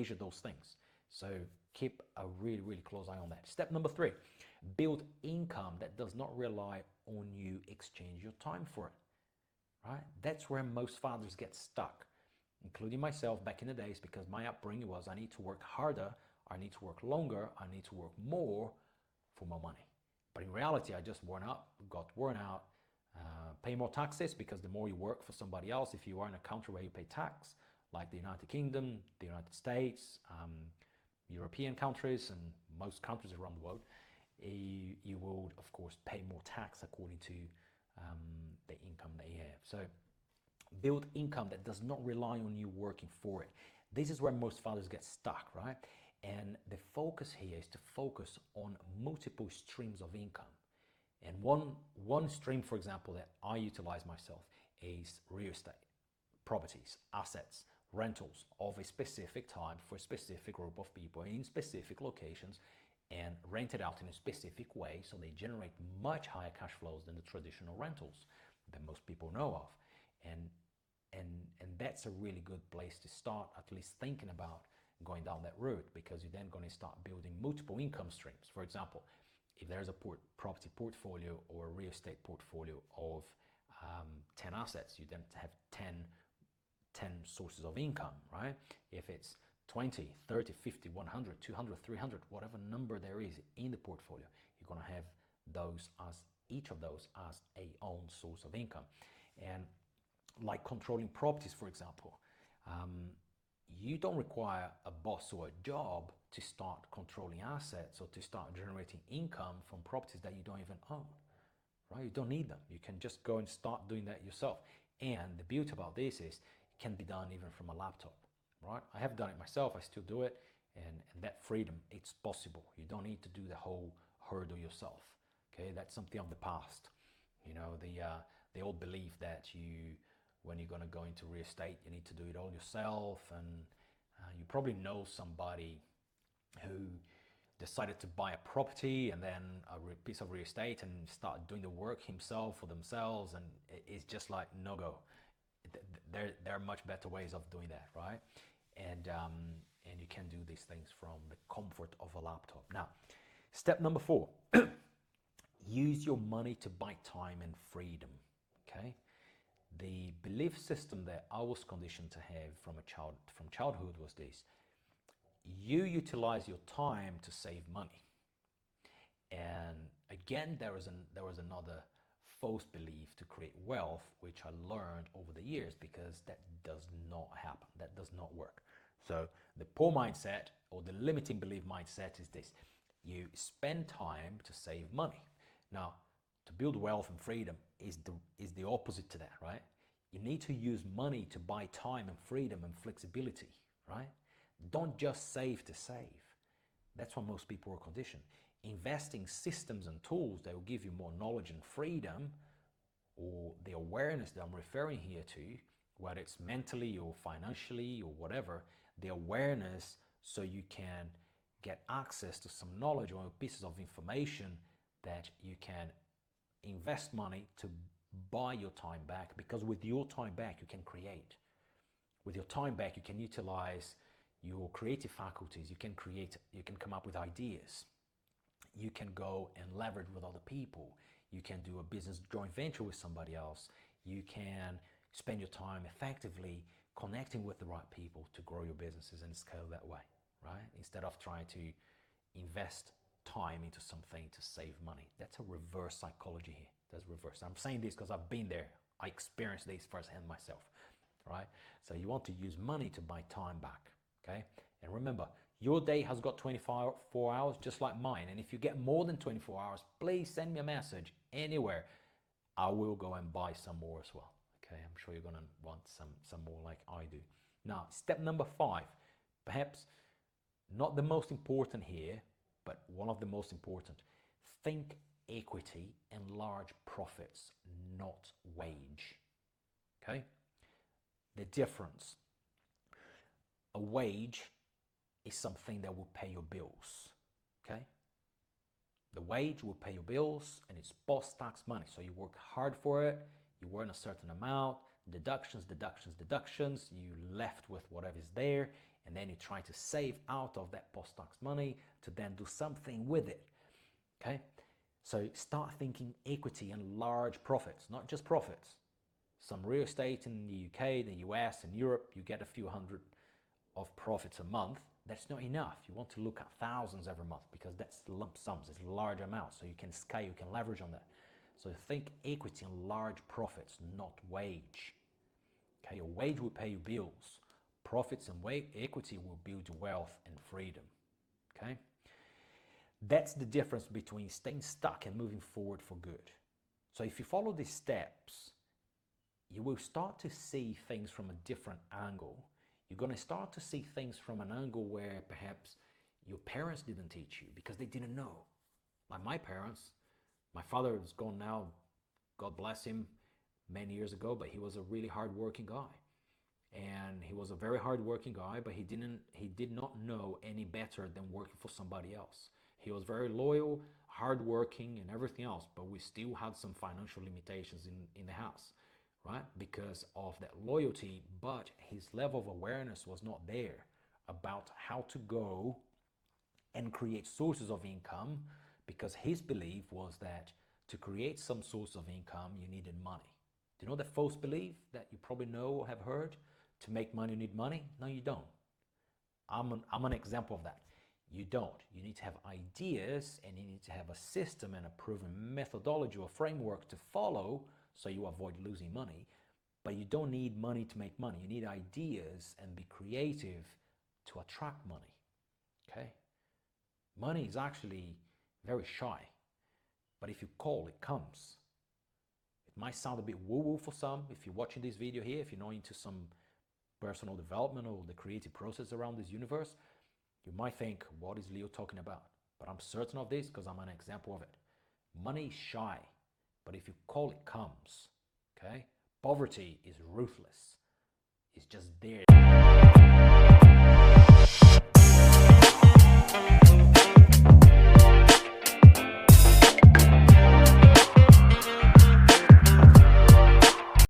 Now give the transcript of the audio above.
measure those things. So keep a really, really close eye on that. Step number 3, build income that does not rely on you exchange your time for it, right? That's where most fathers get stuck, including myself back in the days, because my upbringing was I need to work harder, I need to work longer, I need to work more for my money. But in reality, I just got worn out, pay more taxes, because the more you work for somebody else, if you are in a country where you pay tax, like the United Kingdom, the United States, European countries, and most countries around the world, you will, of course, pay more tax according to the income that you have. So build income that does not rely on you working for it. This is where most fathers get stuck, right? And the focus here is to focus on multiple streams of income. And one stream, for example, that I utilize myself is real estate, properties, assets, rentals of a specific type for a specific group of people in specific locations, and rent it out in a specific way so they generate much higher cash flows than the traditional rentals that most people know of. And that's a really good place to start, at least thinking about going down that route, because you're then going to start building multiple income streams. For example, if there's a property portfolio or a real estate portfolio of 10 assets, you then have 10 sources of income, right? If it's 20, 30, 50, 100, 200, 300, whatever number there is in the portfolio, you're going to have each of those as a own source of income. And like controlling properties, for example, you don't require a boss or a job to start controlling assets or to start generating income from properties that you don't even own, right? You don't need them. You can just go and start doing that yourself. And the beauty about this is it can be done even from a laptop, right? I have done it myself. I still do it. And that freedom, it's possible. You don't need to do the whole hurdle yourself. Okay, that's something of the past. You know, the old belief that when you're going to go into real estate, you need to do it all yourself. And you probably know somebody who decided to buy a property and then a piece of real estate and start doing the work himself or themselves, and it's just like no go. There are much better ways of doing that, right? And you can do these things from the comfort of a laptop. Now, step number 4, use your money to buy time and freedom. Okay. The belief system that I was conditioned to have from childhood was this: you utilize your time to save money. And again, there was another false belief to create wealth, which I learned over the years, because that does not happen. That does not work. So the poor mindset, or the limiting belief mindset, is this: you spend time to save money. Now, to build wealth and freedom is the opposite to that, right? You need to use money to buy time and freedom and flexibility, right? Don't just save to save. That's what most people are conditioned. Investing systems and tools that will give you more knowledge and freedom, or the awareness that I'm referring here to, whether it's mentally or financially or whatever, the awareness so you can get access to some knowledge or pieces of information that you can invest money to buy your time back, because with your time back you can create. With your time back you can utilize your creative faculties, you can come up with ideas, you can go and leverage with other people, you can do a business joint venture with somebody else, you can spend your time effectively connecting with the right people to grow your businesses and scale that way, right? Instead of trying to invest time into something to save money. That's a reverse psychology here. That's reverse. I'm saying this because I've been there. I experienced this firsthand myself, right? So you want to use money to buy time back, okay? And remember, your day has got 24 hours just like mine. And if you get more than 24 hours, please send me a message anywhere. I will go and buy some more as well, okay? I'm sure you're going to want some more like I do. Now, step number 5, perhaps not the most important here, but one of the most important. Think equity and large profits, not wage. Okay? The difference. A wage is something that will pay your bills. Okay? The wage will pay your bills, and it's post-tax money. So you work hard for it, you earn a certain amount, deductions, you're left with whatever's there, And then you try to save out of that post-tax money to then do something with it, okay? So start thinking equity and large profits, not just profits. Some real estate in the UK, the US, and Europe, you get a few hundred of profits a month. That's not enough. You want to look at thousands every month because that's lump sums, it's large amounts, so you can scale, you can leverage on that. So think equity and large profits, not wage. Okay, your wage will pay your bills. Profits and equity will build wealth and freedom. Okay? That's the difference between staying stuck and moving forward for good. So if you follow these steps, you will start to see things from a different angle. You're going to start to see things from an angle where perhaps your parents didn't teach you because they didn't know. Like my parents, my father is gone now, God bless him, many years ago, but he was a really hard-working guy. And he was a very hard-working guy, but he did not know any better than working for somebody else. He was very loyal, hard-working, and everything else, but we still had some financial limitations in the house, right? Because of that loyalty, but his level of awareness was not there about how to go and create sources of income, because his belief was that to create some source of income, you needed money. Do you know that false belief that you probably know or have heard? To make money, you need money? No, you don't. I'm an example of that. You don't. You need to have ideas, and you need to have a system and a proven methodology or framework to follow so you avoid losing money. But you don't need money to make money. You need ideas and be creative to attract money. Okay? Money is actually very shy, but if you call, it comes. It might sound a bit woo-woo for some. If you're watching this video here, if you're not into some personal development or the creative process around this universe, you might think, what is Leo talking about? But I'm certain of this because I'm an example of it. Money is shy, but if you call, it comes. Okay? Poverty is ruthless. It's just there.